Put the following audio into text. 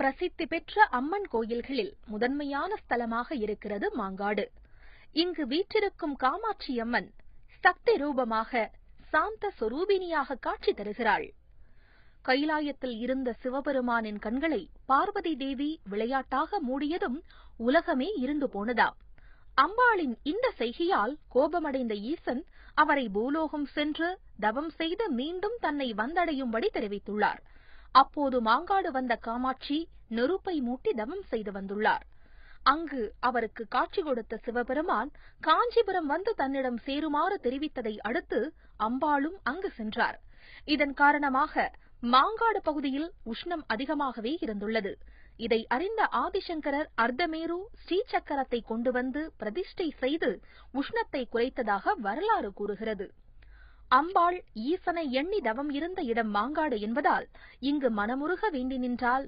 பிரசித்தி பெற்ற அம்மன் கோயில்களில் முதன்மையான ஸ்தலமாக இருக்கிறது மாங்காடு. இங்கு வீற்றிருக்கும் காமாட்சி அம்மன் சக்தி ரூபமாக சாந்த சொரூபிணியாக காட்சி தருகிறாள். கைலாயத்தில் இருந்த சிவபெருமானின் கண்களை பார்வதி தேவி விளையாட்டாக மூடியதும் உலகமே இருந்து போனதாம். அம்பாளின் இந்த செய்கையால் கோபமடைந்த ஈசன் அவரை பூலோகம் சென்று தவம் செய்து மீண்டும் தன்னை வந்தடையும்படி தெரிவித்துள்ளார். அப்போது மாங்காடு வந்த காமாட்சி நெருப்பை மூட்டி தவம் செய்து வந்துள்ளார். அங்கு அவருக்கு காட்சி கொடுத்த சிவபெருமான் காஞ்சிபுரம் வந்து தன்னிடம் சேருமாறு தெரிவித்ததை அடுத்து அம்பாளும் அங்கு சென்றார். இதன் காரணமாக மாங்காடு பகுதியில் உஷ்ணம் அதிகமாகவே இருந்துள்ளது. இதை அறிந்த ஆதிசங்கரர் அர்த்தமேரு ஸ்ரீசக்கரத்தை கொண்டு வந்து பிரதிஷ்டை செய்து உஷ்ணத்தை குறைத்ததாக வரலாறு கூறுகிறது. அம்பாள் ஈசனை எண்ணி தவம் இருந்த இடம் மாங்காடு என்பதால் இங்கு மனமுருக வேண்டி நின்றால்